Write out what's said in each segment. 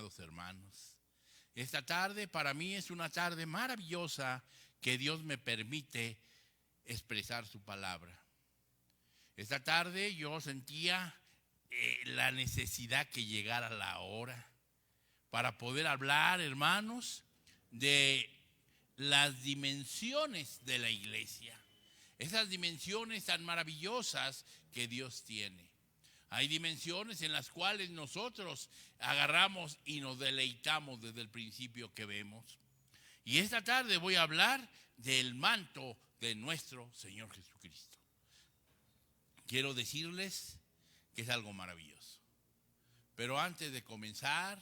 amados hermanos. Esta tarde para mí es una tarde maravillosa que Dios me permite expresar su palabra. Esta tarde yo sentía la necesidad que llegara la hora para poder hablar, hermanos, de las dimensiones de la iglesia. Esas dimensiones tan maravillosas que Dios tiene. Hay dimensiones en las cuales nosotros agarramos y nos deleitamos desde el principio que vemos. Y esta tarde voy a hablar del manto de nuestro Señor Jesucristo. Quiero decirles que es algo maravilloso. Pero antes de comenzar,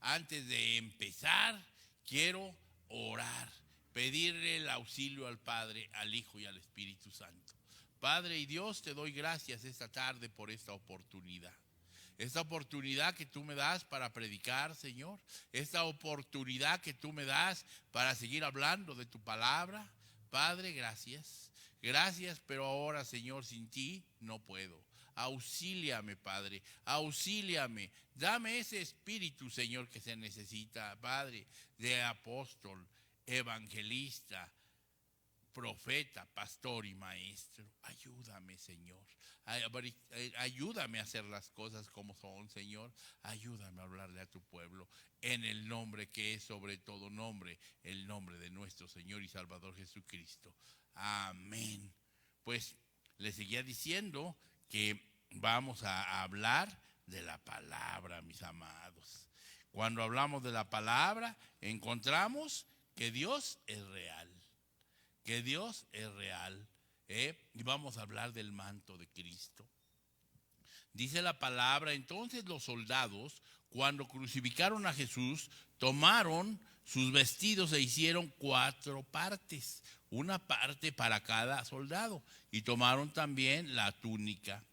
antes de empezar, quiero orar, pedirle el auxilio al Padre, al Hijo y al Espíritu Santo. Padre y Dios, te doy gracias esta tarde por esta oportunidad. Esta oportunidad que tú me das para predicar, Señor. Esta oportunidad que tú me das para seguir hablando de tu palabra. Padre, gracias. Gracias, pero ahora, Señor, sin ti no puedo. Auxíliame, Padre, auxíliame. Dame ese espíritu, Señor, que se necesita, Padre, de apóstol, evangelista, profeta, pastor y maestro. Ayúdame, Señor. Ayúdame a hacer las cosas como son, Señor. Ayúdame a hablarle a tu pueblo en el nombre que es sobre todo nombre, el nombre de nuestro Señor y Salvador Jesucristo. Amén. Pues le seguía diciendo que vamos a hablar de la palabra, mis amados. Cuando hablamos de la palabra, encontramos que Dios es real. Que Dios es real. Y vamos a hablar del manto de Cristo. Dice la palabra, entonces los soldados, cuando crucificaron a Jesús, tomaron sus vestidos e hicieron 4 partes, una parte para cada soldado, y tomaron también la túnica.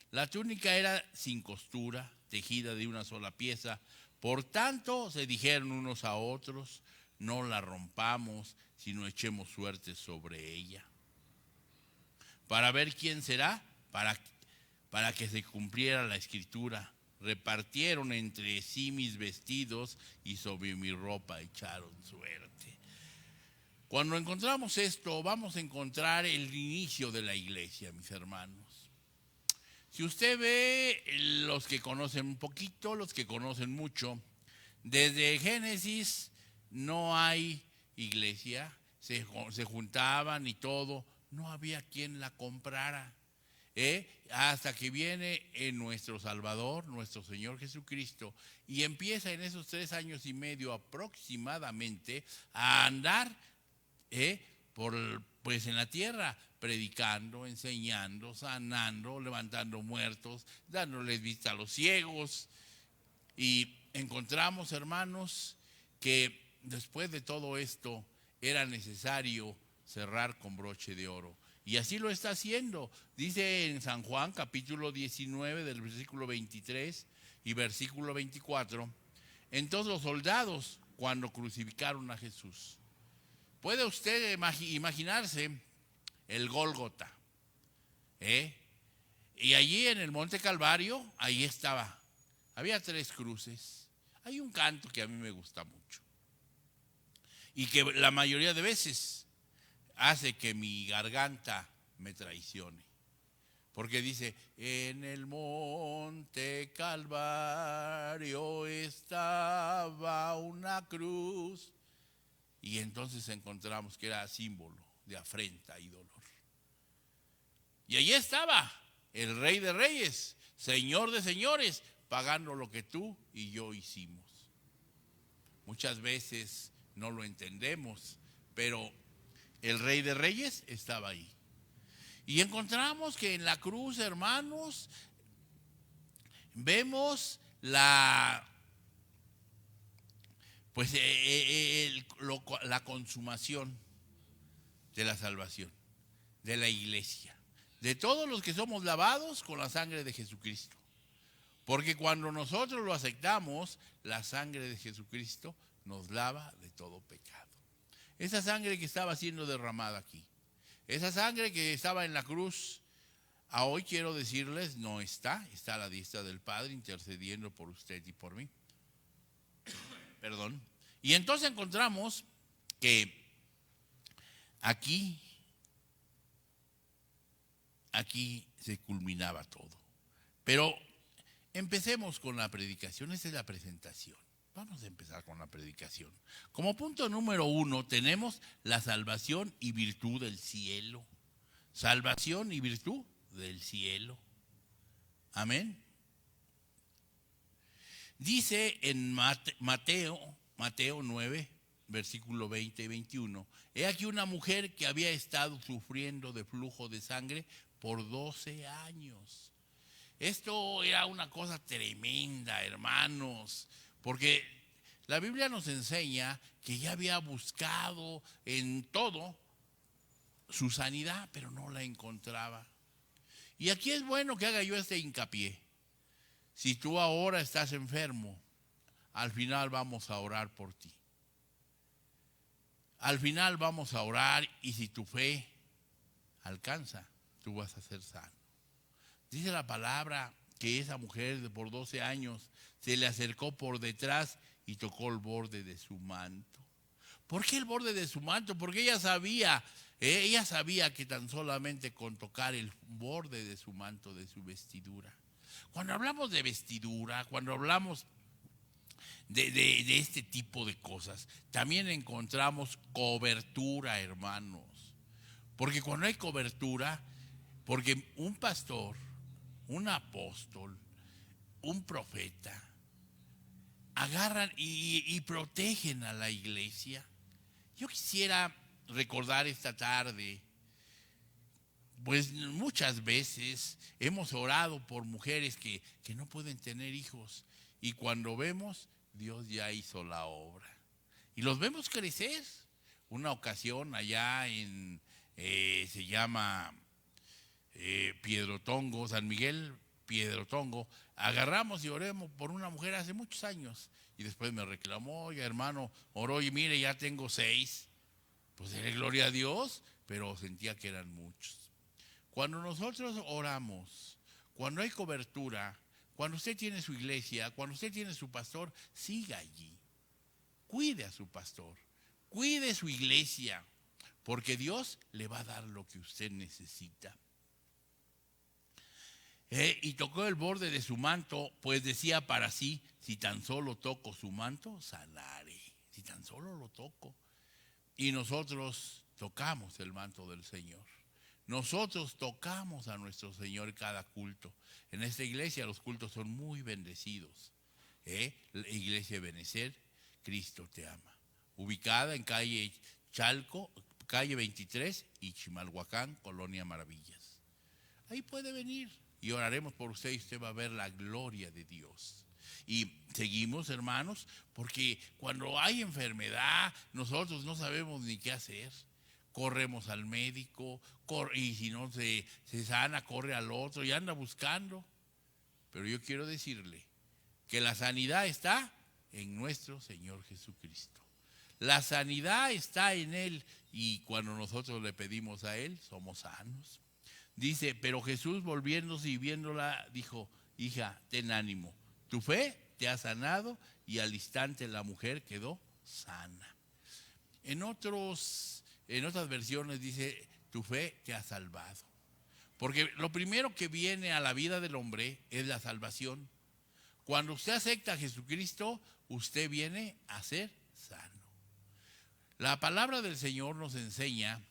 La túnica era sin costura, tejida de una sola pieza. Por tanto, se dijeron unos a otros, no la rompamos, sino echemos suerte sobre ella. Para ver quién será, para que se cumpliera la escritura. Repartieron entre sí mis vestidos y sobre mi ropa echaron suerte. Cuando encontramos esto, vamos a encontrar el inicio de la iglesia, mis hermanos. Si usted ve, los que conocen un poquito, los que conocen mucho, desde Génesis no hay iglesia, se juntaban y todo, no había quien la comprara. Hasta que viene nuestro Salvador, nuestro Señor Jesucristo, y empieza en esos 3 años y medio aproximadamente a andar pues en la tierra, predicando, enseñando, sanando, levantando muertos, dándoles vista a los ciegos. Y encontramos, hermanos, que después de todo esto era necesario cerrar con broche de oro. Y así lo está haciendo. Dice en San Juan, capítulo 19, del versículo 23 y versículo 24. Entonces los soldados, cuando crucificaron a Jesús, puede usted imaginarse el Gólgota. Y allí en el Monte Calvario, ahí estaba. Había 3 cruces. Hay un canto que a mí me gusta mucho. Y que la mayoría de veces hace que mi garganta me traicione. Porque dice, en el Monte Calvario estaba una cruz. Y entonces encontramos que era símbolo de afrenta y dolor. Y allí estaba el Rey de Reyes, Señor de Señores, pagando lo que tú y yo hicimos. Muchas veces no lo entendemos, pero el Rey de Reyes estaba ahí. Y encontramos que en la cruz, hermanos, vemos la consumación de la salvación, de la iglesia, de todos los que somos lavados con la sangre de Jesucristo. Porque cuando nosotros lo aceptamos, la sangre de Jesucristo nos lava de todo pecado. Esa sangre que estaba siendo derramada aquí, esa sangre que estaba en la cruz, a hoy quiero decirles, no está a la diestra del Padre intercediendo por usted y por mí. perdón. Y entonces encontramos que aquí se culminaba todo. Pero empecemos con la predicación, esa es la presentación. Vamos a empezar con la predicación. Como punto número 1 tenemos la salvación y virtud del cielo. Salvación y virtud del cielo. Amén. Dice en Mateo 9, versículo 20 y 21, he aquí una mujer que había estado sufriendo de flujo de sangre por 12 años. Esto era una cosa tremenda, hermanos, porque la Biblia nos enseña que ella había buscado en todo su sanidad, pero no la encontraba. Y aquí es bueno que haga yo este hincapié. Si tú ahora estás enfermo, al final vamos a orar por ti. Al final vamos a orar y si tu fe alcanza, tú vas a ser sano. Dice la palabra que esa mujer por 12 años se le acercó por detrás y tocó el borde de su manto. ¿Por qué el borde de su manto? Porque ella sabía que tan solamente con tocar el borde de su manto, de su vestidura. Cuando hablamos de vestidura, cuando hablamos de este tipo de cosas, también encontramos cobertura, hermanos. Porque cuando hay cobertura, porque un pastor, un apóstol, un profeta, agarran y protegen a la iglesia. Yo quisiera recordar esta tarde, pues muchas veces hemos orado por mujeres que no pueden tener hijos y cuando vemos, Dios ya hizo la obra. Y los vemos crecer. Una ocasión allá se llama Piedrotongo, San Miguel Piedrotongo, agarramos y oremos por una mujer hace muchos años. Y después me reclamó, oiga hermano, oró y mire, ya tengo 6. Pues dele gloria a Dios, pero sentía que eran muchos. Cuando nosotros oramos, cuando hay cobertura, cuando usted tiene su iglesia, cuando usted tiene su pastor, siga allí. Cuide a su pastor, cuide su iglesia, porque Dios le va a dar lo que usted necesita. Y tocó el borde de su manto, pues decía para sí, si tan solo toco su manto, sanaré. Si tan solo lo toco. Y nosotros tocamos el manto del Señor. Nosotros tocamos a nuestro Señor cada culto. En esta iglesia los cultos son muy bendecidos. La iglesia de Benecer, Cristo te ama. Ubicada en calle Chalco, calle 23 y Chimalhuacán, Colonia Maravillas. Ahí puede venir y oraremos por usted y usted va a ver la gloria de Dios. Y seguimos, hermanos, porque cuando hay enfermedad, nosotros no sabemos ni qué hacer. Corremos al médico, y si no se sana, corre al otro y anda buscando. Pero yo quiero decirle que la sanidad está en nuestro Señor Jesucristo. La sanidad está en Él y cuando nosotros le pedimos a Él, somos sanos. Dice, pero Jesús volviéndose y viéndola, dijo, hija, ten ánimo, tu fe te ha sanado y al instante la mujer quedó sana. En otras versiones dice, tu fe te ha salvado. Porque lo primero que viene a la vida del hombre es la salvación. Cuando usted acepta a Jesucristo, usted viene a ser sano. La palabra del Señor nos enseña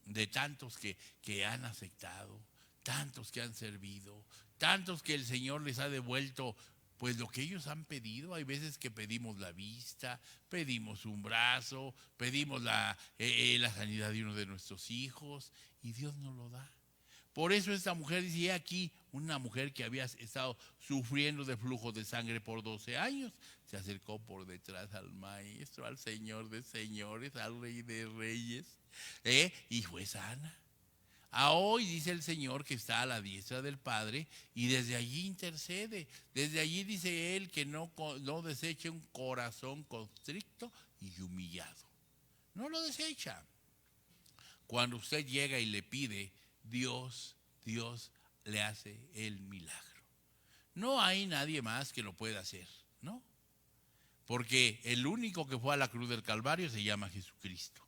de tantos que han aceptado, tantos que han servido, tantos que el Señor les ha devuelto pues lo que ellos han pedido. Hay veces que pedimos la vista, pedimos un brazo, pedimos la sanidad de uno de nuestros hijos y Dios nos lo da. Por eso esta mujer dice aquí, una mujer que había estado sufriendo de flujo de sangre por 12 años, se acercó por detrás al maestro, al Señor de señores, al Rey de reyes, y fue sana. A hoy dice el Señor que está a la diestra del Padre y desde allí intercede. Desde allí dice Él que no deseche un corazón constricto y humillado. No lo desecha. Cuando usted llega y le pide, Dios le hace el milagro. No hay nadie más que lo pueda hacer, ¿no? porque el único que fue a la cruz del Calvario se llama Jesucristo.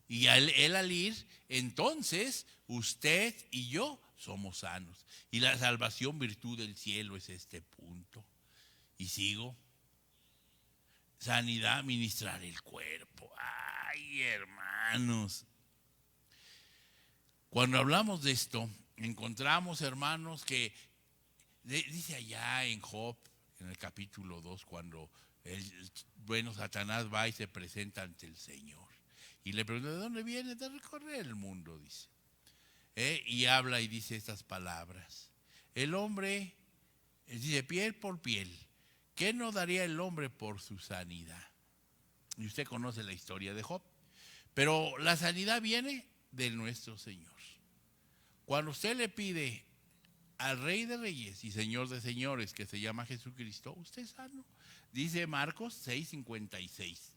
Y él al ir, entonces usted y yo somos sanos. Y la salvación, virtud del cielo, es este punto. Y sigo. Sanidad, ministrar el cuerpo. Ay, hermanos. Cuando hablamos de esto, encontramos, hermanos, que dice allá en Job, en el capítulo 2, cuando el bueno Satanás va y se presenta ante el Señor. Y le pregunta, ¿de dónde viene? De recorrer el mundo, dice. Y habla y dice estas palabras. El hombre, dice, piel por piel. ¿Qué no daría el hombre por su sanidad? Y usted conoce la historia de Job. Pero la sanidad viene de nuestro Señor. Cuando usted le pide al Rey de Reyes y Señor de Señores, que se llama Jesucristo, usted es sano. Dice Marcos 6:56.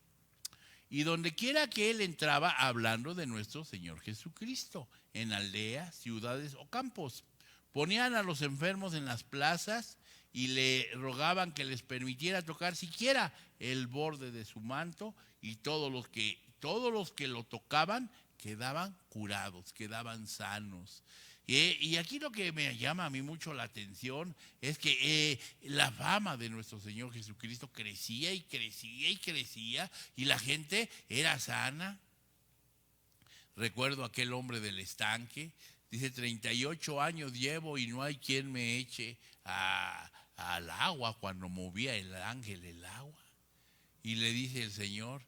Y donde quiera que él entraba, hablando de nuestro Señor Jesucristo, en aldeas, ciudades o campos, ponían a los enfermos en las plazas y le rogaban que les permitiera tocar siquiera el borde de su manto, y todos los que lo tocaban quedaban curados, quedaban sanos. Y aquí lo que me llama a mí mucho la atención es que la fama de nuestro Señor Jesucristo crecía y crecía y crecía, y la gente era sana. Recuerdo aquel hombre del estanque, dice, 38 años llevo y no hay quien me eche al agua cuando movía el ángel el agua. Y le dice el Señor,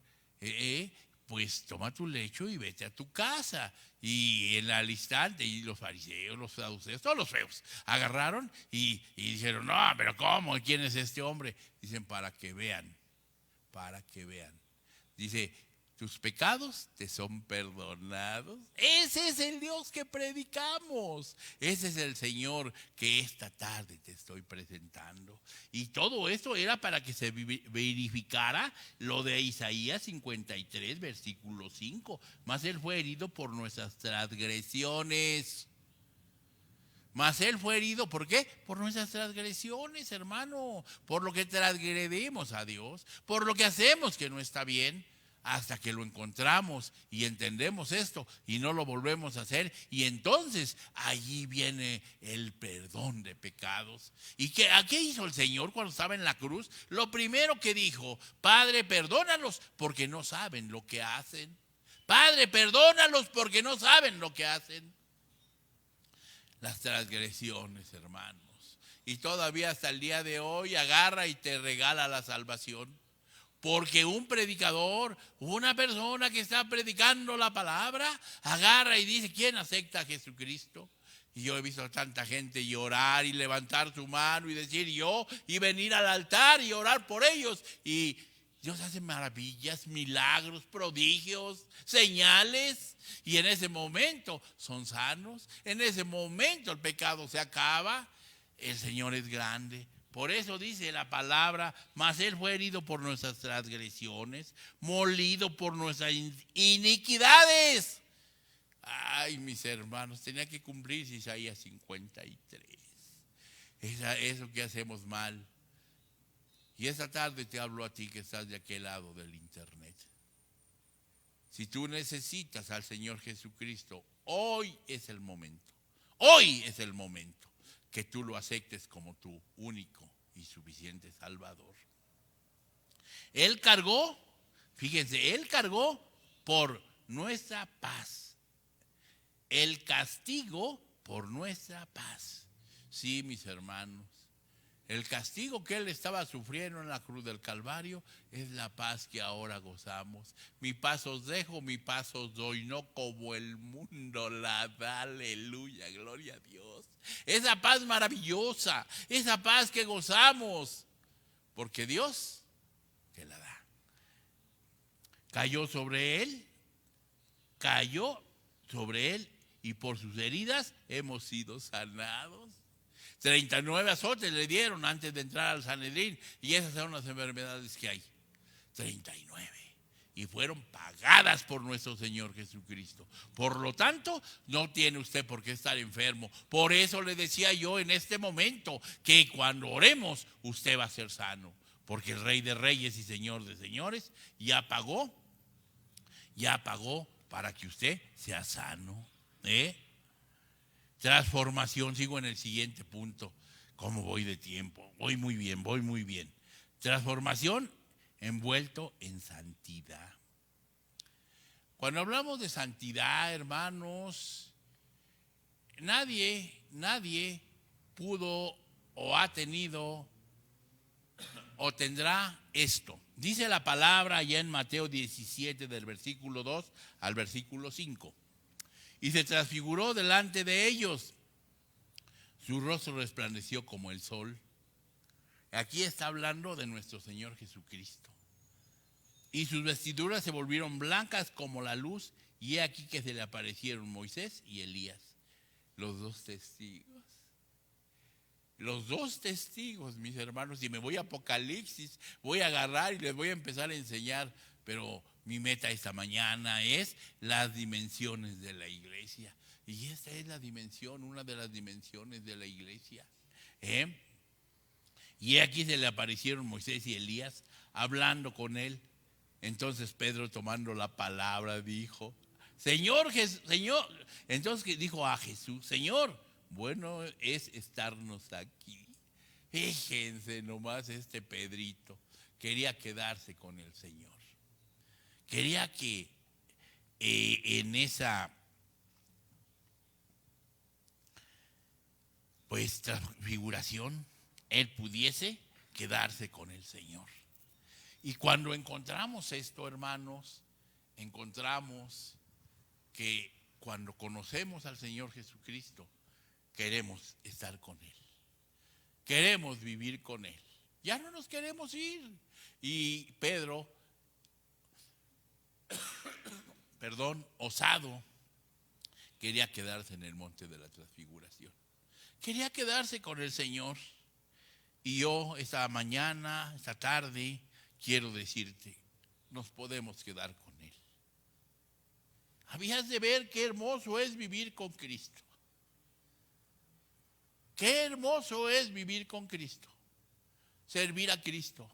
pues toma tu lecho y vete a tu casa. Y en al instante, y los fariseos, los saduceos, todos los feos, agarraron y dijeron, no, pero ¿cómo? ¿Quién es este hombre? Dicen, para que vean. Dice, tus pecados te son perdonados. Ese es el Dios que predicamos. Ese es el Señor que esta tarde te estoy presentando. Y todo esto era para que se verificara lo de Isaías 53, versículo 5. Mas él fue herido por nuestras transgresiones. ¿Por qué? Por nuestras transgresiones, hermano. Por lo que transgredimos a Dios. Por lo que hacemos que no está bien. Hasta que lo encontramos y entendemos esto y no lo volvemos a hacer, y entonces allí viene el perdón de pecados. ¿Y qué hizo el Señor cuando estaba en la cruz? Lo primero que dijo, Padre, perdónalos porque no saben lo que hacen. Padre, perdónalos porque no saben lo que hacen. Las transgresiones, hermanos. Y todavía hasta el día de hoy agarra y te regala la salvación. Porque un predicador, una persona que está predicando la palabra, agarra y dice, ¿quién acepta a Jesucristo? Y yo he visto a tanta gente llorar y levantar su mano y decir yo, y venir al altar y orar por ellos. Y Dios hace maravillas, milagros, prodigios, señales. Y en ese momento son sanos. En ese momento el pecado se acaba. El Señor es grande. Por eso dice la palabra, mas él fue herido por nuestras transgresiones, molido por nuestras iniquidades. Ay, mis hermanos, tenía que cumplirse Isaías 53. Eso que hacemos mal. Y esta tarde te hablo a ti que estás de aquel lado del internet. Si tú necesitas al Señor Jesucristo, hoy es el momento. Hoy es el momento que tú lo aceptes como tu único y suficiente Salvador. Él cargó, fíjense, Él cargó por nuestra paz. El castigo por nuestra paz. Sí, mis hermanos, el castigo que Él estaba sufriendo en la cruz del Calvario es la paz que ahora gozamos. Mi paz os dejo, mi paz os doy, no como el mundo la da. Aleluya, gloria a Dios. Esa paz maravillosa, esa paz que gozamos, porque Dios te la da. Cayó sobre Él, y por sus heridas hemos sido sanados. 39 azotes le dieron antes de entrar al Sanedrín, y esas son las enfermedades que hay. 39. Y fueron pagadas por nuestro Señor Jesucristo. Por lo tanto, no tiene usted por qué estar enfermo. Por eso le decía yo en este momento que cuando oremos, usted va a ser sano. porque el Rey de Reyes y Señor de Señores ya pagó para que usted sea sano. Transformación, sigo en el siguiente punto. ¿Cómo voy de tiempo? Voy muy bien. Transformación envuelto en santidad. Cuando hablamos de santidad, hermanos, nadie pudo o ha tenido o tendrá esto. Dice la palabra allá en Mateo 17 del versículo 2 al versículo 5. Y se transfiguró delante de ellos. Su rostro resplandeció como el sol. Aquí está hablando de nuestro Señor Jesucristo. Y sus vestiduras se volvieron blancas como la luz. Y he aquí que se le aparecieron Moisés y Elías, los dos testigos. Los dos testigos, mis hermanos. Y me voy a Apocalipsis, voy a agarrar y les voy a empezar a enseñar. Pero mi meta esta mañana es las dimensiones de la iglesia. Y esta es la dimensión, una de las dimensiones de la iglesia. Y aquí se le aparecieron Moisés y Elías hablando con él. Entonces Pedro, tomando la palabra, dijo: Señor. Entonces dijo a Jesús: Señor, bueno es estarnos aquí. Fíjense nomás, este Pedrito quería quedarse con el Señor. Quería que en esa transfiguración él pudiese quedarse con el Señor. Y cuando encontramos esto, hermanos, encontramos que cuando conocemos al Señor Jesucristo, queremos estar con Él. Queremos vivir con Él. Ya no nos queremos ir. Y Pedro, osado, quería quedarse en el monte de la transfiguración. Quería quedarse con el Señor. Y yo esta mañana, esta tarde, quiero decirte, nos podemos quedar con Él. Habías de ver qué hermoso es vivir con Cristo. Qué hermoso es vivir con Cristo. Servir a Cristo.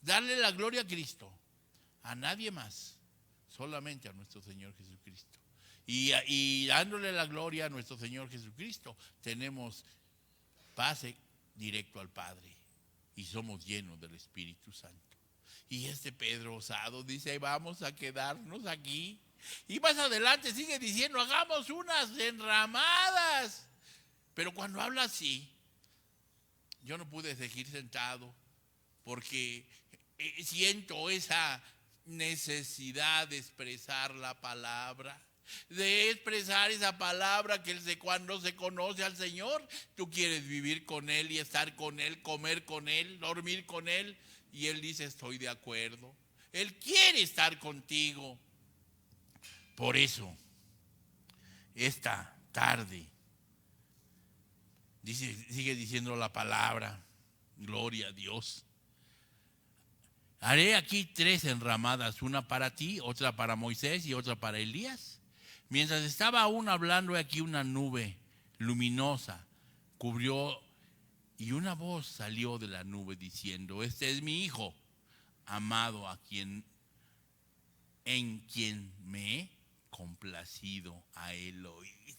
Darle la gloria a Cristo. A nadie más. Solamente a nuestro Señor Jesucristo. Y dándole la gloria a nuestro Señor Jesucristo, tenemos pase directo al Padre. Y somos llenos del Espíritu Santo. Y este Pedro osado dice: vamos a quedarnos aquí. Y más adelante sigue diciendo: hagamos unas enramadas. Pero cuando habla así, yo no pude seguir sentado, porque siento esa necesidad de expresar la palabra. De expresar esa palabra que cuando se conoce al Señor, tú quieres vivir con Él y estar con Él, comer con Él, dormir con Él. Y Él dice: estoy de acuerdo. Él quiere estar contigo. Por eso, esta tarde, sigue diciendo la palabra, gloria a Dios. Haré aquí 3 enramadas, una para ti, otra para Moisés y otra para Elías. Mientras estaba aún hablando, aquí una nube luminosa cubrió, y una voz salió de la nube diciendo: este es mi Hijo amado, en quien me he complacido, a él oír.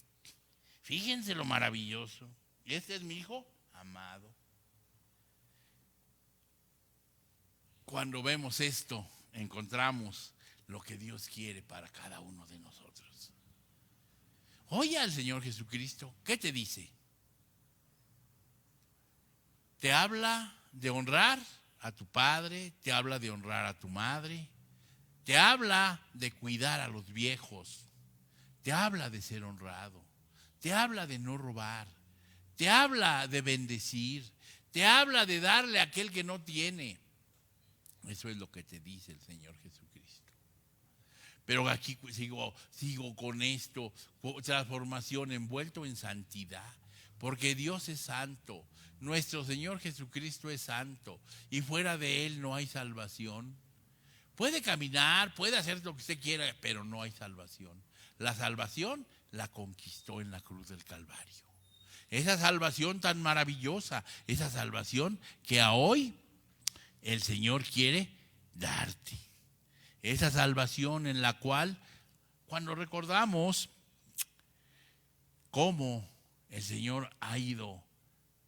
Fíjense lo maravilloso. Este es mi Hijo amado. Cuando vemos esto, encontramos lo que Dios quiere para cada uno de nosotros. Oye al Señor Jesucristo, ¿qué te dice? Te habla de honrar a tu padre, te habla de honrar a tu madre, te habla de cuidar a los viejos, te habla de ser honrado, te habla de no robar, te habla de bendecir, te habla de darle a aquel que no tiene. Eso es lo que te dice el Señor Jesucristo. Pero aquí sigo con esto, transformación envuelto en santidad, porque Dios es santo, nuestro Señor Jesucristo es santo, y fuera de Él no hay salvación. Puede caminar, puede hacer lo que usted quiera, pero no hay salvación. La salvación la conquistó en la cruz del Calvario. Esa salvación tan maravillosa, esa salvación que a hoy el Señor quiere darte. Esa salvación en la cual, cuando recordamos cómo el Señor ha ido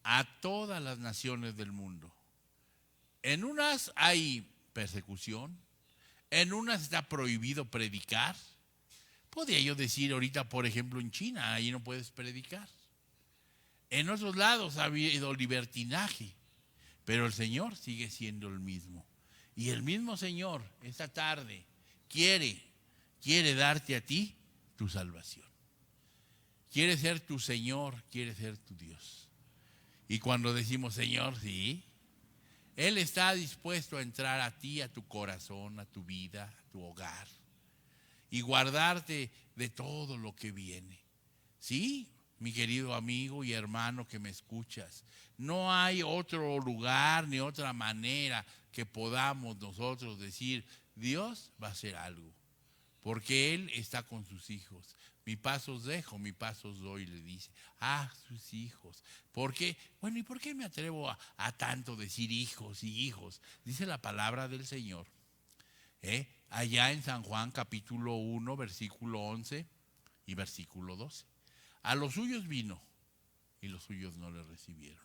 a todas las naciones del mundo, en unas hay persecución, en unas está prohibido predicar. Podría yo decir ahorita, por ejemplo, en China, ahí no puedes predicar. En otros lados ha habido libertinaje, pero el Señor sigue siendo el mismo. Y el mismo Señor esta tarde quiere darte a ti tu salvación. Quiere ser tu Señor, quiere ser tu Dios. Y cuando decimos Señor, sí, Él está dispuesto a entrar a ti, a tu corazón, a tu vida, a tu hogar y guardarte de todo lo que viene. Sí, mi querido amigo y hermano que me escuchas, no hay otro lugar ni otra manera que podamos nosotros decir, Dios va a hacer algo, porque Él está con sus hijos. Mi paz os dejo, mi paz os doy, le dice. Sus hijos. ¿Por qué? Bueno, ¿y por qué me atrevo a tanto decir hijos y hijos? Dice la palabra del Señor. Allá en San Juan capítulo 1, versículo 11 y versículo 12. A los suyos vino y los suyos no le recibieron.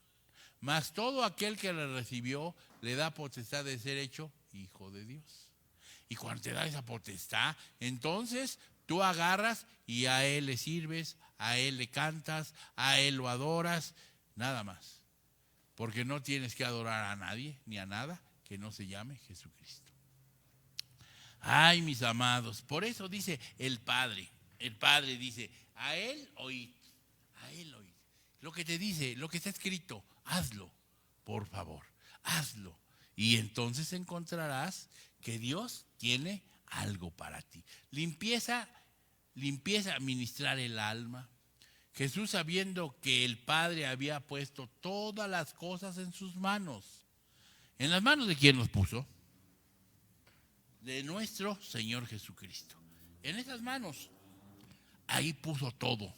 Mas todo aquel que le recibió le da potestad de ser hecho hijo de Dios. Y cuando te da esa potestad, entonces tú agarras y a Él le sirves, a Él le cantas, a Él lo adoras, nada más. Porque no tienes que adorar a nadie ni a nada que no se llame Jesucristo. Ay, mis amados, por eso dice el Padre dice, a Él oíd, a Él oíd. Lo que te dice, lo que está escrito, hazlo, por favor, hazlo. Y entonces encontrarás que Dios tiene algo para ti. Limpieza a ministrar el alma. Jesús, sabiendo que el Padre había puesto todas las cosas en sus manos. ¿En las manos de quién los puso? De nuestro Señor Jesucristo. En esas manos, ahí puso todo.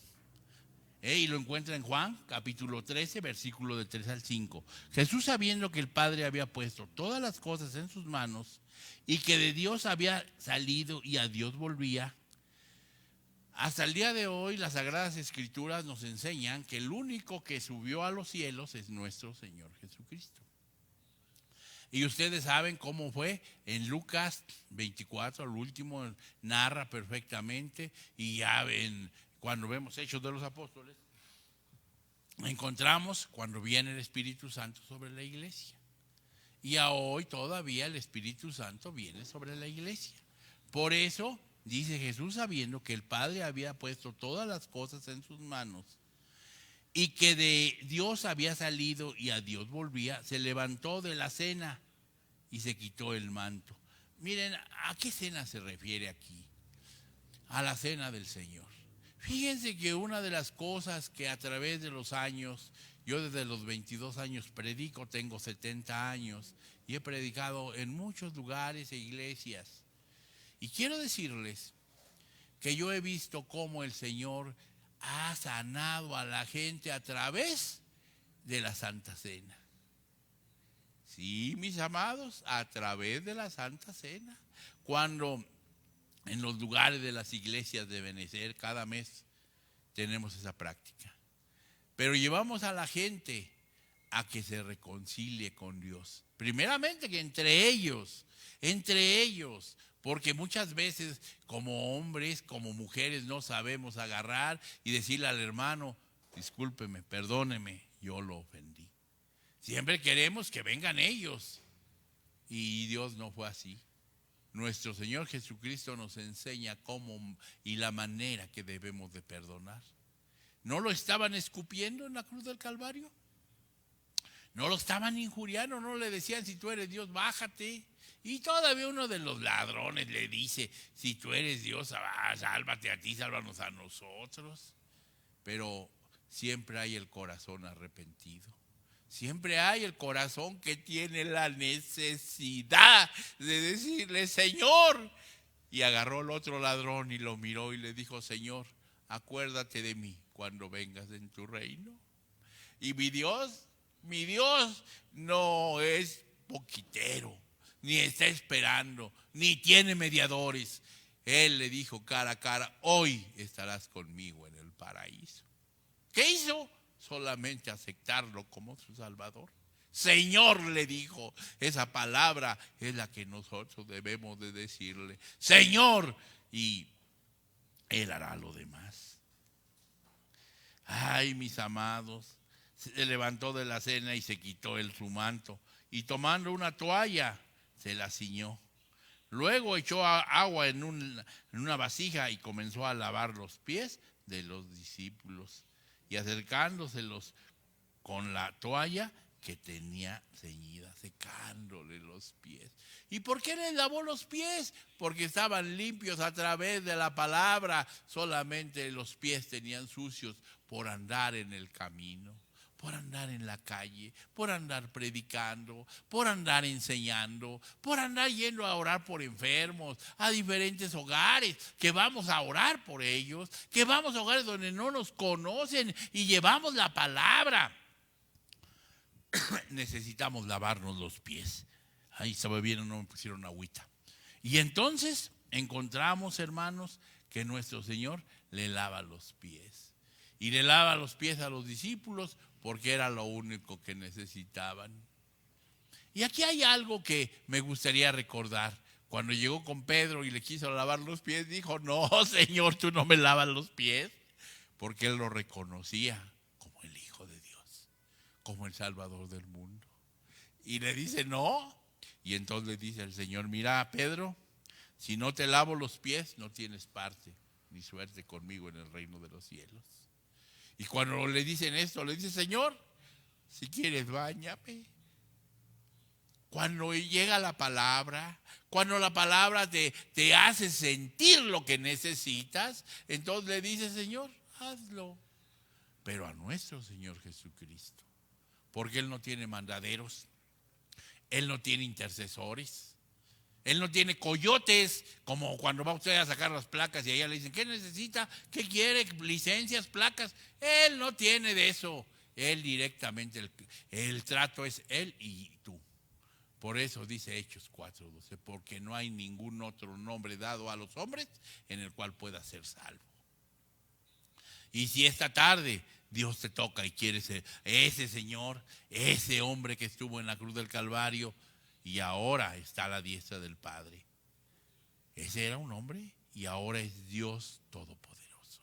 Y lo encuentra en Juan, capítulo 13, versículo del 3 al 5. Jesús, sabiendo que el Padre había puesto todas las cosas en sus manos y que de Dios había salido y a Dios volvía, hasta el día de hoy las Sagradas Escrituras nos enseñan que el único que subió a los cielos es nuestro Señor Jesucristo. Y ustedes saben cómo fue en Lucas 24, al último narra perfectamente, y ya cuando vemos Hechos de los Apóstoles, encontramos cuando viene el Espíritu Santo sobre la iglesia. Y a hoy todavía el Espíritu Santo viene sobre la iglesia. Por eso dice Jesús, sabiendo que el Padre había puesto todas las cosas en sus manos y que de Dios había salido y a Dios volvía, se levantó de la cena y se quitó el manto. Miren, ¿a qué cena se refiere aquí? A la cena del Señor. Fíjense que una de las cosas que a través de los años, yo desde los 22 años predico, tengo 70 años y he predicado en muchos lugares e iglesias. Y quiero decirles que yo he visto cómo el Señor ha sanado a la gente a través de la Santa Cena. Sí, mis amados, a través de la Santa Cena. Cuando en los lugares de las iglesias de Benecer cada mes tenemos esa práctica. Pero llevamos a la gente a que se reconcilie con Dios. Primeramente que entre ellos, porque muchas veces como hombres, como mujeres no sabemos agarrar y decirle al hermano, discúlpeme, perdóneme, yo lo ofendí. Siempre queremos que vengan ellos y Dios no fue así. Nuestro Señor Jesucristo nos enseña cómo y la manera que debemos de perdonar. ¿No lo estaban escupiendo en la cruz del Calvario? ¿No lo estaban injuriando? ¿No le decían, si tú eres Dios, bájate? Y todavía uno de los ladrones le dice, si tú eres Dios, sálvate a ti, sálvanos a nosotros. Pero siempre hay el corazón arrepentido. Siempre hay el corazón que tiene la necesidad de decirle, Señor. Y agarró el otro ladrón y lo miró y le dijo, Señor, acuérdate de mí cuando vengas en tu reino. Y mi Dios no es poquitero, ni está esperando, ni tiene mediadores. Él le dijo cara a cara, hoy estarás conmigo en el paraíso. ¿Qué hizo? Solamente aceptarlo como su Salvador. Señor, le dijo. Esa palabra es la que nosotros debemos de decirle. Señor, y Él hará lo demás. Ay, mis amados, se levantó de la cena y se quitó su manto, y tomando una toalla, se la ciñó. Luego echó agua en una vasija y comenzó a lavar los pies de los discípulos, y acercándoselos con la toalla que tenía ceñida, secándole los pies. ¿Y por qué les lavó los pies? Porque estaban limpios a través de la palabra. Solamente los pies tenían sucios por andar en el camino, por andar en la calle, por andar predicando, por andar enseñando, por andar yendo a orar por enfermos, a diferentes hogares, que vamos a orar por ellos, que vamos a hogares donde no nos conocen y llevamos la palabra. Necesitamos lavarnos los pies. Ahí estaba bien, no me pusieron agüita. Y entonces encontramos, hermanos, que nuestro Señor le lava los pies. Y le lava los pies a los discípulos porque era lo único que necesitaban. Y aquí hay algo que me gustaría recordar. Cuando llegó con Pedro y le quiso lavar los pies, dijo, no, Señor, tú no me lavas los pies. Porque él lo reconocía como el Hijo de Dios, como el Salvador del mundo. Y le dice, no. Y entonces le dice el Señor, mira, Pedro, si no te lavo los pies, no tienes parte ni suerte conmigo en el reino de los cielos. Y cuando le dicen esto, le dice, Señor, si quieres, báñame. Cuando llega la palabra, cuando la palabra te hace sentir lo que necesitas, entonces le dice, Señor, hazlo. Pero a nuestro Señor Jesucristo, porque Él no tiene mandaderos, Él no tiene intercesores, Él no tiene coyotes, como cuando va usted a sacar las placas y allá le dicen, ¿qué necesita? ¿Qué quiere? ¿Licencias, placas? Él no tiene de eso. Él directamente, el trato es Él y tú. Por eso dice Hechos 4:12, porque no hay ningún otro nombre dado a los hombres en el cual pueda ser salvo. Y si esta tarde Dios te toca y quiere ser ese Señor, ese hombre que estuvo en la cruz del Calvario y ahora está a la diestra del Padre. Ese era un hombre y ahora es Dios Todopoderoso.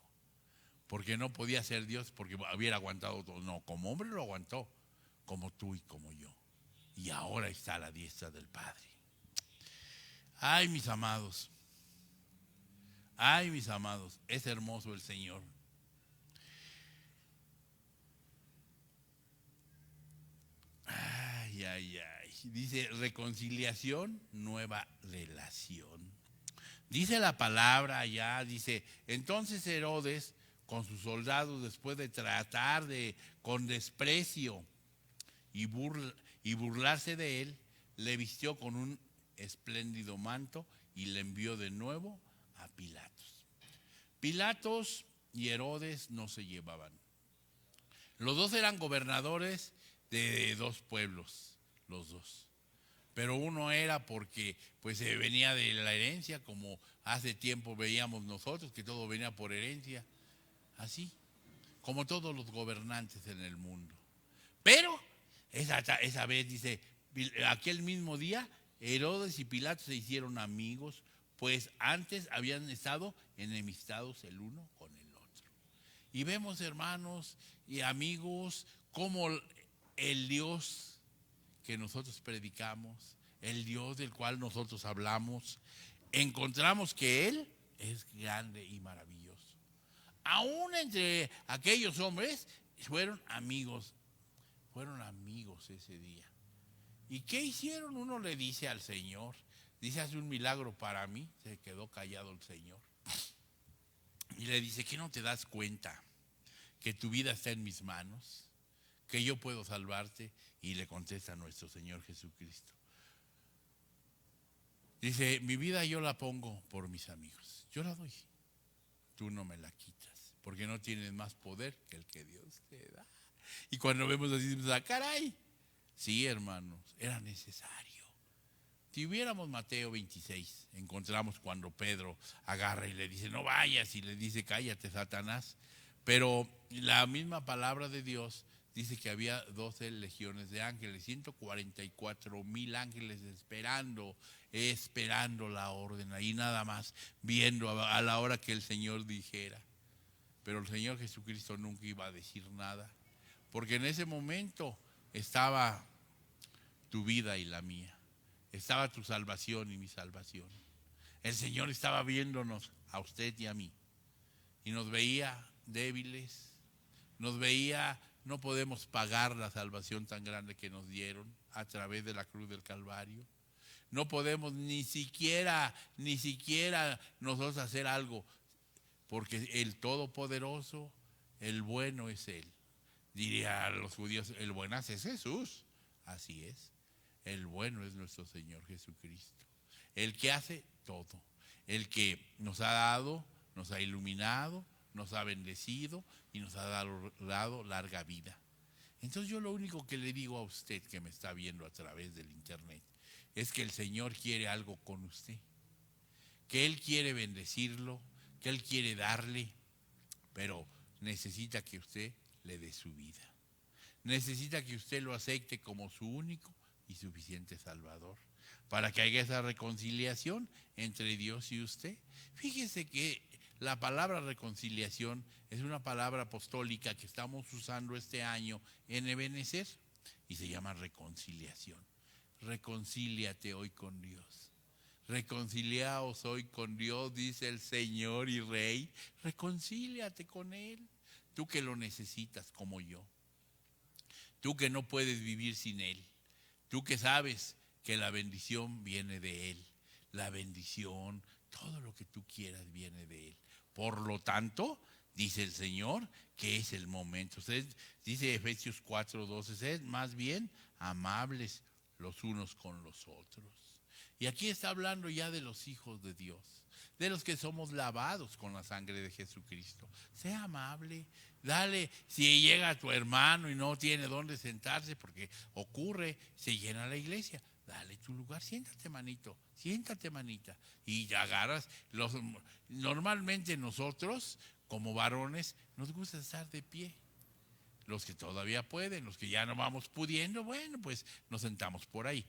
Porque no podía ser Dios porque hubiera aguantado todo. No, como hombre lo aguantó, como tú y como yo. Y ahora está a la diestra del Padre. Ay, mis amados. Ay, mis amados. Es hermoso el Señor. Ay, ay, ay. Dice reconciliación, nueva relación. Dice la palabra allá, dice, entonces Herodes con sus soldados, después de tratar con desprecio y burlarse de él, le vistió con un espléndido manto y le envió de nuevo a Pilatos. Pilatos y Herodes no se llevaban. Los dos eran gobernadores de dos pueblos, los dos. Pero uno era porque pues se venía de la herencia, como hace tiempo veíamos nosotros, que todo venía por herencia. Así, como todos los gobernantes en el mundo. Pero esa vez, dice, aquel mismo día, Herodes y Pilatos se hicieron amigos, pues antes habían estado enemistados el uno con el otro. Y vemos, hermanos y amigos, cómo el Dios que nosotros predicamos, el Dios del cual nosotros hablamos, encontramos que Él es grande y maravilloso. Aún entre aquellos hombres fueron amigos ese día. ¿Y qué hicieron? Uno le dice al Señor, dice, hace un milagro para mí. Se quedó callado el Señor. Y le dice, ¿qué no te das cuenta que tu vida está en mis manos? Que yo puedo salvarte. Y le contesta a nuestro Señor Jesucristo. Dice, mi vida yo la pongo por mis amigos. Yo la doy. Tú no me la quitas. Porque no tienes más poder que el que Dios te da. Y cuando vemos así, decimos, caray, Sí, hermanos, era necesario. Si hubiéramos Mateo 26, encontramos cuando Pedro agarra y le dice, no vayas, y le dice, cállate, Satanás. Pero la misma palabra de Dios dice que había 12 legiones de ángeles, 144,000 ángeles esperando la orden, ahí nada más, viendo a la hora que el Señor dijera. Pero el Señor Jesucristo nunca iba a decir nada, porque en ese momento estaba tu vida y la mía. Estaba tu salvación y mi salvación. El Señor estaba viéndonos a usted y a mí. Y nos veía débiles. Nos veía, no podemos pagar la salvación tan grande que nos dieron a través de la cruz del Calvario. No podemos ni siquiera nosotros hacer algo. Porque el Todopoderoso, el bueno es Él. Dirían los judíos, el buenas es Jesús. Así es. El bueno es nuestro Señor Jesucristo, el que hace todo, el que nos ha dado, nos ha iluminado, nos ha bendecido y nos ha dado larga vida. Entonces yo lo único que le digo a usted que me está viendo a través del internet es que el Señor quiere algo con usted, que Él quiere bendecirlo, que Él quiere darle, pero necesita que usted le dé su vida. Necesita que usted lo acepte como su único y suficiente Salvador, para que haya esa reconciliación entre Dios y usted. Fíjese que la palabra reconciliación es una palabra apostólica que estamos usando este año en Ebenecer y se llama reconciliación. Reconcíliate hoy con Dios. Reconciliaos hoy con Dios, dice el Señor y Rey. Reconcíliate con Él, tú que lo necesitas como yo, tú que no puedes vivir sin Él. Tú que sabes que la bendición viene de Él, la bendición, todo lo que tú quieras viene de Él. Por lo tanto, dice el Señor, que es el momento. Usted dice Efesios 4:12, sed más bien amables los unos con los otros. Y aquí está hablando ya de los hijos de Dios, de los que somos lavados con la sangre de Jesucristo. Sea amable. Dale, si llega tu hermano y no tiene dónde sentarse, porque ocurre, se llena la iglesia, dale tu lugar, siéntate manito, siéntate manita, y ya agarras. Normalmente nosotros, como varones, nos gusta estar de pie. Los que todavía pueden, los que ya no vamos pudiendo, bueno, pues nos sentamos por ahí.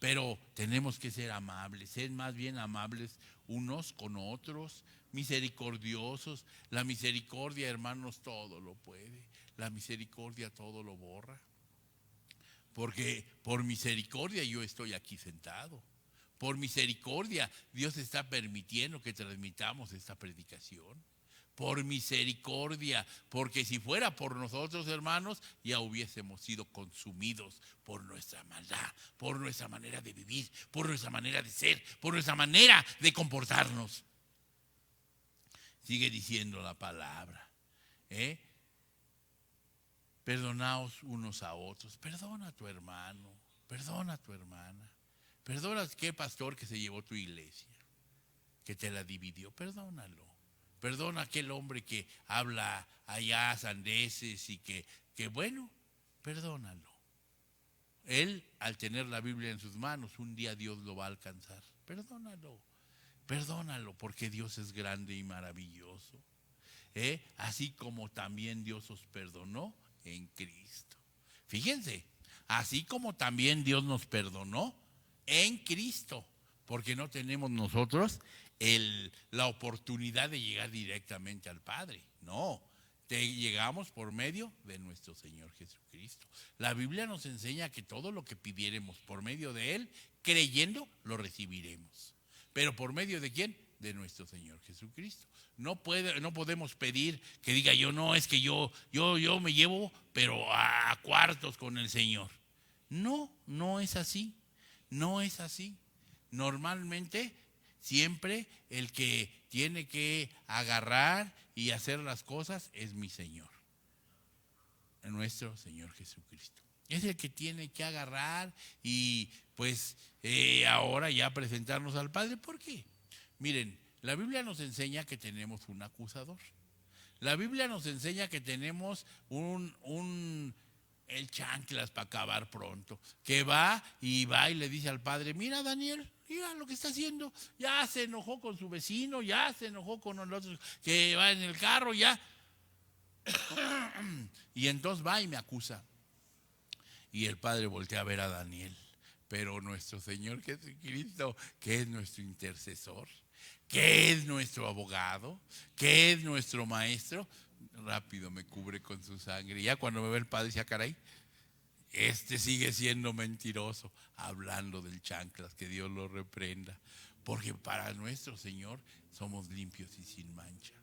Pero tenemos que ser amables, ser más bien amables unos con otros, misericordiosos. La misericordia, hermanos, todo lo puede. La misericordia todo lo borra. Porque por misericordia yo estoy aquí sentado. Por misericordia Dios está permitiendo que transmitamos esta predicación. Por misericordia, porque si fuera por nosotros, hermanos, ya hubiésemos sido consumidos por nuestra maldad, por nuestra manera de vivir, por nuestra manera de ser, por nuestra manera de comportarnos. Sigue diciendo la palabra, perdonaos unos a otros, perdona a tu hermano, perdona a tu hermana, perdona a qué pastor que se llevó tu iglesia, que te la dividió, perdónalo. Perdona a aquel hombre que habla allá sandeces y que bueno, perdónalo. Él, al tener la Biblia en sus manos, un día Dios lo va a alcanzar. Perdónalo, perdónalo, porque Dios es grande y maravilloso. Así como también Dios os perdonó en Cristo. Fíjense, así como también Dios nos perdonó en Cristo, porque no tenemos nosotros la oportunidad de llegar directamente al Padre. No, llegamos por medio de nuestro Señor Jesucristo. La Biblia nos enseña que todo lo que pidiéremos por medio de Él, creyendo, lo recibiremos. ¿Pero por medio de quién? De nuestro Señor Jesucristo. No podemos pedir que diga yo, no, es que yo me llevo, pero a cuartos con el Señor. No es así. No es así. Normalmente, siempre el que tiene que agarrar y hacer las cosas es mi Señor, nuestro Señor Jesucristo. Es el que tiene que agarrar y pues ahora ya presentarnos al Padre. ¿Por qué? Miren, la Biblia nos enseña que tenemos un acusador. La Biblia nos enseña que tenemos un el chanclas para acabar pronto, que va y le dice al padre, mira Daniel, mira lo que está haciendo, ya se enojó con su vecino, ya se enojó con los otros que va en el carro, ya. Y entonces va y me acusa. Y el padre voltea a ver a Daniel, pero nuestro Señor Jesucristo, que es nuestro intercesor, que es nuestro abogado, que es nuestro maestro, rápido me cubre con su sangre. Y ya cuando me ve el padre dice, caray, este sigue siendo mentiroso, hablando del chanclas, que Dios lo reprenda. Porque para nuestro Señor somos limpios y sin mancha,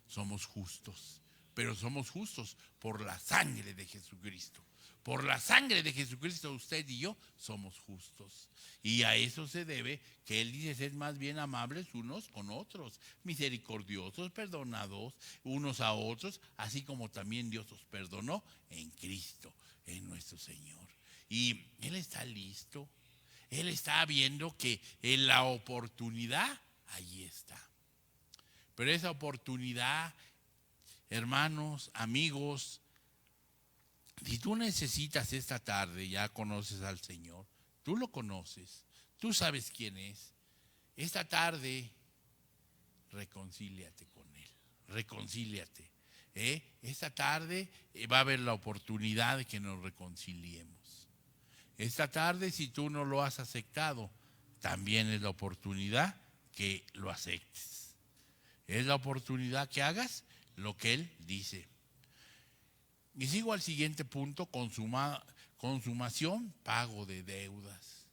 somos justos, pero somos justos por la sangre de Jesucristo. Por la sangre de Jesucristo usted y yo somos justos. Y a eso se debe que Él dice, sed más bien amables unos con otros, misericordiosos, perdonados unos a otros, así como también Dios os perdonó en Cristo, en nuestro Señor. Y Él está listo. Él está viendo que en la oportunidad, ahí está. Pero esa oportunidad, hermanos, amigos, si tú necesitas esta tarde, ya conoces al Señor, tú lo conoces, tú sabes quién es. Esta tarde, reconcíliate con Él, reconcíliate. Esta tarde va a haber la oportunidad de que nos reconciliemos. Esta tarde, si tú no lo has aceptado, también es la oportunidad que lo aceptes. Es la oportunidad que hagas lo que Él dice. Y sigo al siguiente punto, consumación, pago de deudas.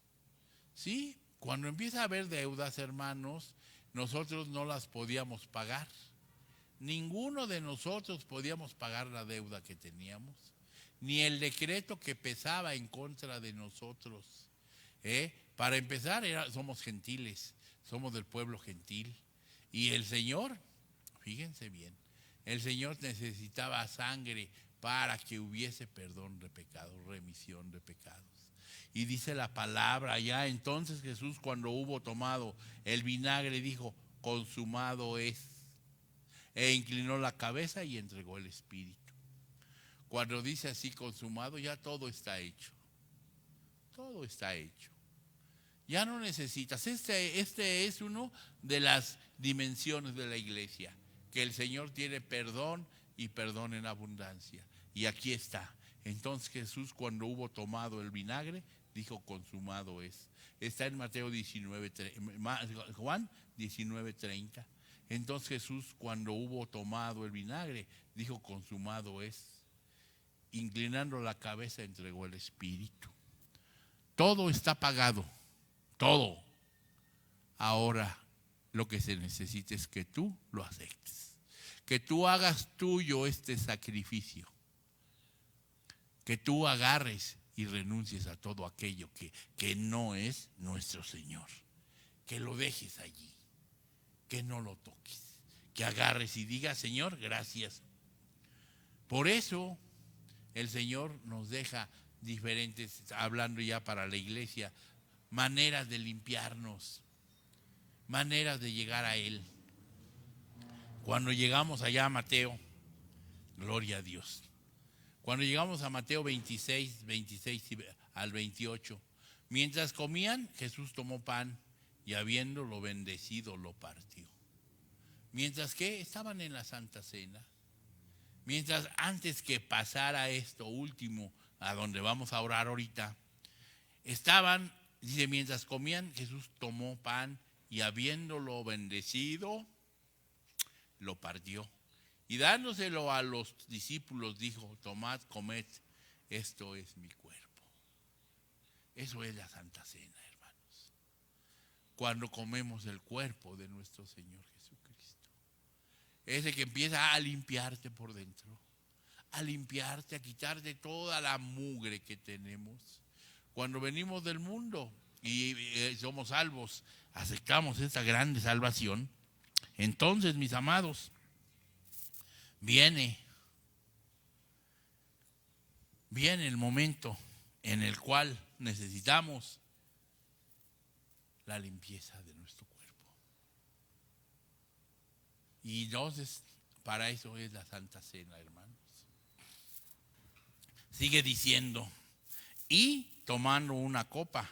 Sí, cuando empieza a haber deudas, hermanos, nosotros no las podíamos pagar. Ninguno de nosotros podíamos pagar la deuda que teníamos, ni el decreto que pesaba en contra de nosotros. Para empezar, somos gentiles, somos del pueblo gentil. Y el Señor, fíjense bien, el Señor necesitaba sangre para que hubiese perdón de pecados, remisión de pecados. Y dice la palabra allá, entonces Jesús cuando hubo tomado el vinagre dijo, consumado es. E inclinó la cabeza y entregó el espíritu. Cuando dice así consumado, ya todo está hecho. Todo está hecho. Ya no necesitas. Este es uno de las dimensiones de la iglesia, que el Señor tiene perdón y perdón en abundancia. Y aquí está. Entonces Jesús cuando hubo tomado el vinagre, dijo consumado es. Está en Mateo 19, Juan 19:30. Entonces Jesús cuando hubo tomado el vinagre, dijo consumado es. Inclinando la cabeza entregó el espíritu. Todo está pagado. Todo. Ahora lo que se necesita es que tú lo aceptes. Que tú hagas tuyo este sacrificio. Que tú agarres y renuncies a todo aquello que no es nuestro Señor. Que lo dejes allí. Que no lo toques. Que agarres y digas, Señor, gracias. Por eso el Señor nos deja diferentes, hablando ya para la iglesia, maneras de limpiarnos, maneras de llegar a Él. Cuando llegamos allá a Mateo, gloria a Dios. Cuando llegamos a Mateo 26 al 28, mientras comían, Jesús tomó pan y habiéndolo bendecido, lo partió. Mientras que estaban en la Santa Cena, mientras antes que pasara esto último, a donde vamos a orar ahorita, estaban, dice, mientras comían, Jesús tomó pan y habiéndolo bendecido, lo partió. Y dándoselo a los discípulos, dijo, tomad, comed, esto es mi cuerpo. Eso es la Santa Cena, hermanos. Cuando comemos el cuerpo de nuestro Señor Jesucristo. Ese que empieza a limpiarte por dentro. A limpiarte, a quitarte toda la mugre que tenemos. Cuando venimos del mundo y somos salvos, aceptamos esta grande salvación. Entonces, mis amados, viene el momento en el cual necesitamos la limpieza de nuestro cuerpo. Y entonces, para eso es la Santa Cena, hermanos. Sigue diciendo, y tomando una copa,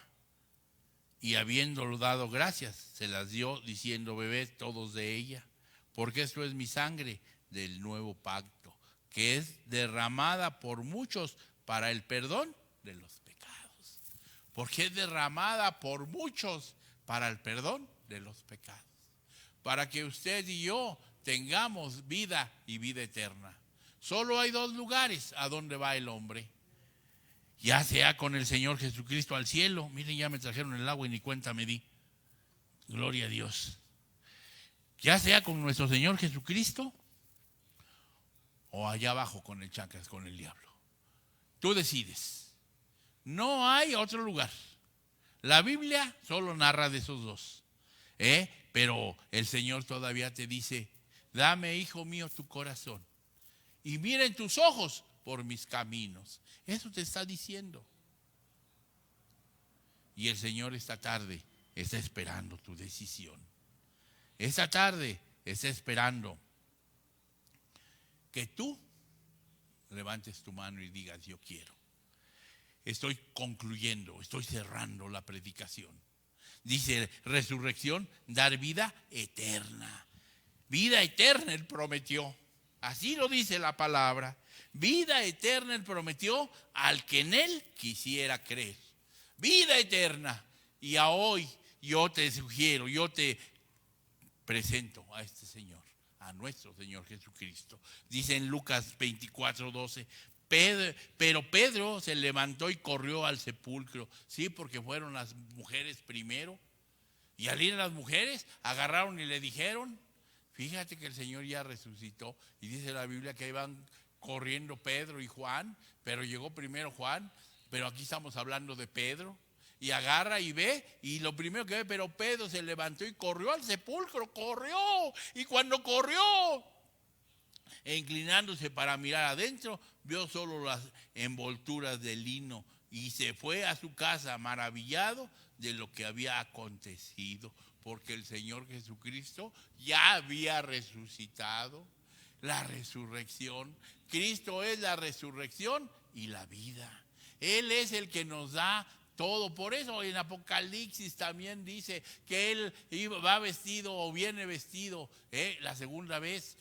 y habiéndolo dado gracias, se las dio diciendo, bebed todos de ella, porque esto es mi sangre del nuevo pacto, que es derramada por muchos para el perdón de los pecados. Porque es derramada por muchos para el perdón de los pecados. Para que usted y yo tengamos vida y vida eterna. Solo hay dos lugares a donde va el hombre. Ya sea con el Señor Jesucristo al cielo. Miren, ya me trajeron el agua y ni cuenta me di. Gloria a Dios. Ya sea con nuestro Señor Jesucristo o allá abajo con el chanclas, con el diablo. Tú decides. No hay otro lugar. La Biblia solo narra de esos dos. Pero el Señor todavía te dice, dame, hijo mío, tu corazón. Y miren tus ojos por mis caminos. Eso te está diciendo. Y el Señor esta tarde está esperando tu decisión. Esta tarde está esperando que tú levantes tu mano y digas, yo quiero. Estoy concluyendo, estoy cerrando la predicación. Dice, resurrección, dar vida eterna. Vida eterna Él prometió. Así lo dice la palabra. Vida eterna Él prometió al que en Él quisiera creer. Vida eterna. Y a hoy yo te sugiero, yo te presento a este Señor, a nuestro Señor Jesucristo. Dice en Lucas 24:12, pero Pedro se levantó y corrió al sepulcro. Sí, porque fueron las mujeres primero. Y al ir las mujeres, agarraron y le dijeron, fíjate que el Señor ya resucitó. Y dice la Biblia que iban corriendo Pedro y Juan, pero llegó primero Juan, pero aquí estamos hablando de Pedro. Y agarra y ve, y lo primero que ve, pero Pedro se levantó y corrió al sepulcro, corrió. Y cuando corrió, e inclinándose para mirar adentro, vio solo las envolturas de lino y se fue a su casa maravillado de lo que había acontecido, porque el Señor Jesucristo ya había resucitado. La resurrección, Cristo es la resurrección y la vida. Él es el que nos da todo. Por eso en Apocalipsis también dice que Él va vestido o viene vestido la segunda vez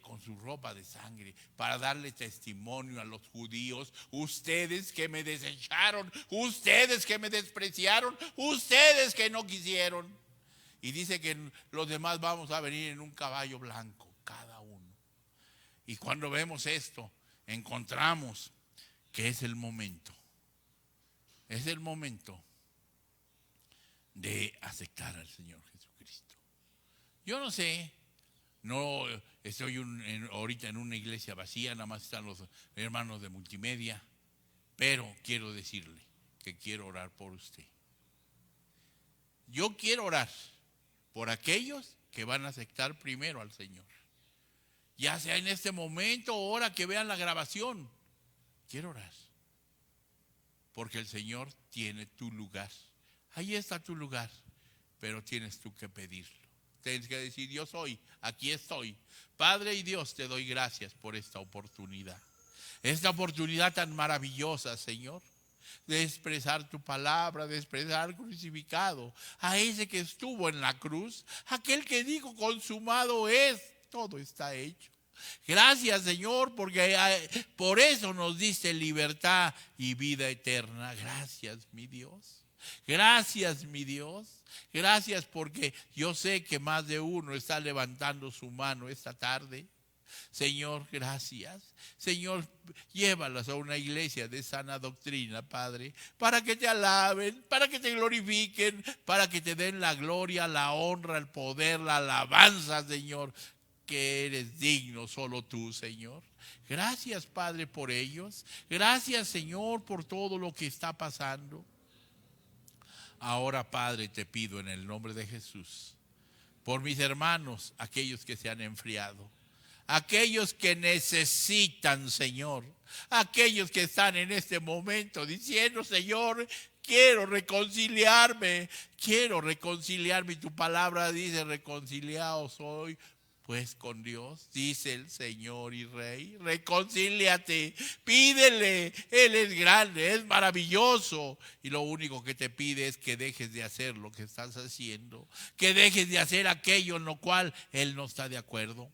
con su ropa de sangre para darle testimonio a los judíos. Ustedes que me desecharon, ustedes que me despreciaron, ustedes que no quisieron. Y dice que los demás vamos a venir en un caballo blanco, cada uno. Y cuando vemos esto, encontramos que es el momento. Es el momento de aceptar al Señor Jesucristo. Yo no sé, no estoy ahorita en una iglesia vacía, nada más están los hermanos de multimedia, pero quiero decirle que quiero orar por usted. Yo quiero orar por aquellos que van a aceptar primero al Señor. Ya sea en este momento o ahora que vean la grabación, quiero orar. Porque el Señor tiene tu lugar. Ahí está tu lugar, pero tienes tú que pedirlo. Tienes que decir, yo soy, aquí estoy. Padre y Dios, te doy gracias por esta oportunidad. Esta oportunidad tan maravillosa, Señor, de expresar tu palabra, de expresar crucificado a ese que estuvo en la cruz, aquel que dijo, consumado es, todo está hecho. Gracias, Señor, porque por eso nos diste libertad y vida eterna. Gracias, mi Dios. Gracias, mi Dios. Gracias porque yo sé que más de uno está levantando su mano esta tarde. Señor, gracias. Señor, llévalas a una iglesia de sana doctrina, Padre, para que te alaben, para que te glorifiquen, para que te den la gloria, la honra, el poder, la alabanza, Señor, que eres digno solo tú, Señor. Gracias, Padre, por ellos. Gracias, Señor, por todo lo que está pasando. Ahora, Padre, te pido en el nombre de Jesús, por mis hermanos, aquellos que se han enfriado, aquellos que necesitan, Señor, aquellos que están en este momento diciendo, Señor, quiero reconciliarme. Y tu palabra dice, reconciliaos hoy pues con Dios, dice el Señor y Rey. Reconcíliate, pídele, Él es grande, es maravilloso. Y lo único que te pide es que dejes de hacer lo que estás haciendo, que dejes de hacer aquello en lo cual Él no está de acuerdo.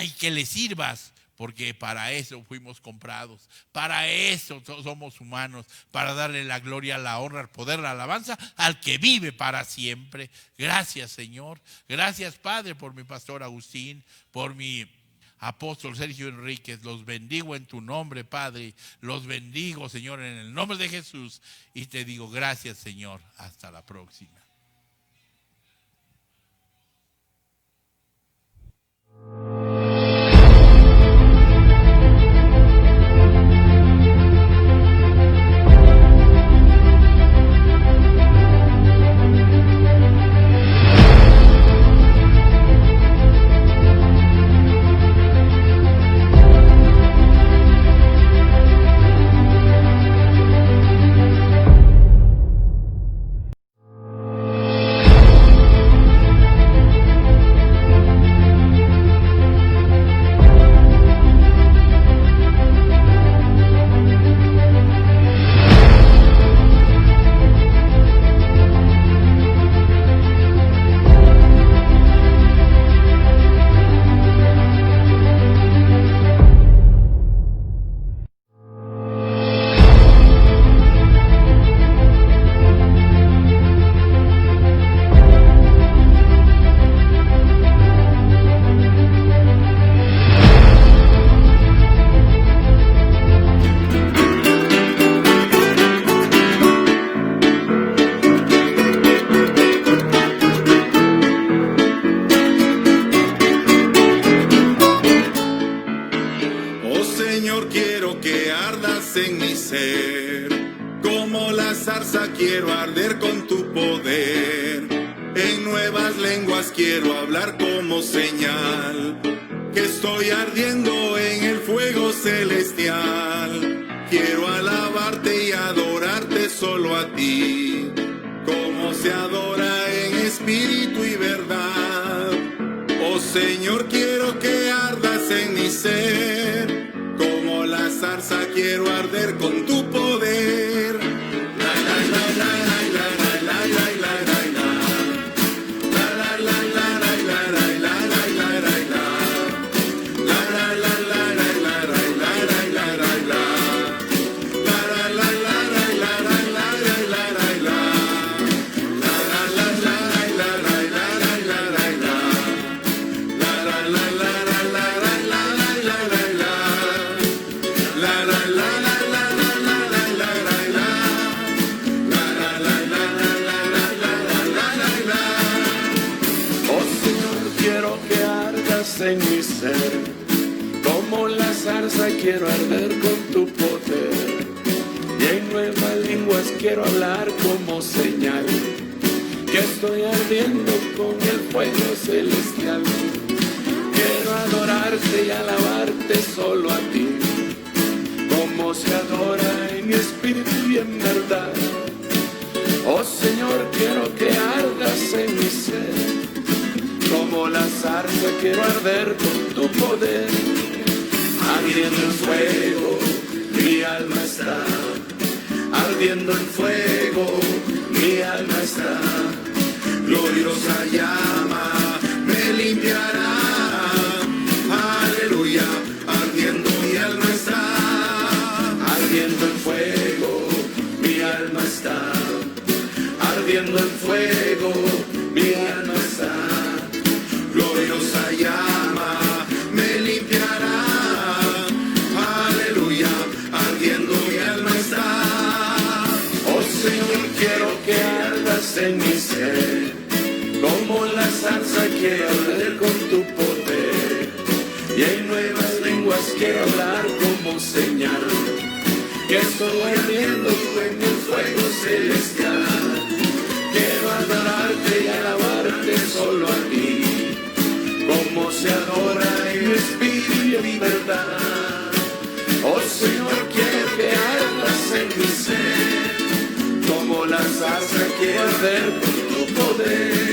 Y que le sirvas, porque para eso fuimos comprados, para eso somos humanos, para darle la gloria, la honra, el poder, la alabanza al que vive para siempre. Gracias, Señor. Gracias, Padre, por mi pastor Agustín, por mi apóstol Sergio Enríquez. Los bendigo en tu nombre, Padre. Los bendigo, Señor, en el nombre de Jesús. Y te digo gracias, Señor. Hasta la próxima. quiero arder con tu poder. En nuevas lenguas quiero hablar como señal que estoy ardiendo en el fuego celestial. Quiero alabarte y adorarte solo a ti, como se adora en espíritu y verdad. Oh Señor, quiero que ardas en mi ser, como la zarza quiero arder con tu poder. La la la la la la la la la la la. La la la la la la la la la la la la. La la la la la la la la la la la la. La la la la la la la la la la la la. La la la la la la la la la la la la. La la la la la la la la la la la. La la la la la la la la la la la. La la la la la la la la la la. Oh Señor, quiero que ardas en mi ser, como la zarza quiero arder con tu poder, y en nuevas lenguas quiero hablar como señal que estoy ardiendo con el fuego celestial. Quiero adorarte y alabarte solo a ti, como se adora en espíritu y en verdad. Oh Señor, quiero que ardas en mi ser, como la zarza quiero arder con tu poder. Ardiendo en fuego, mi alma está. Ardiendo en fuego, mi alma está. Gloriosa llama me limpiará. Aleluya, ardiendo mi alma está. Ardiendo en fuego, mi alma está. Ardiendo en fuego, mi alma está. Gloriosa llama me limpiará. Aleluya, ardiendo mi alma está. Oh Señor, quiero que ardas en mi ser, como la zarza quiero arder con tu poder, y en nuevas lenguas quiero hablar como señal que estoy ardiendo en el fuego celestial. Quiero adorarte y alabarte solo a ti, como se adora en espíritu y en verdad. Oh Señor, quiero que ardas en mi ser, como la zarza quiero arder con tu poder.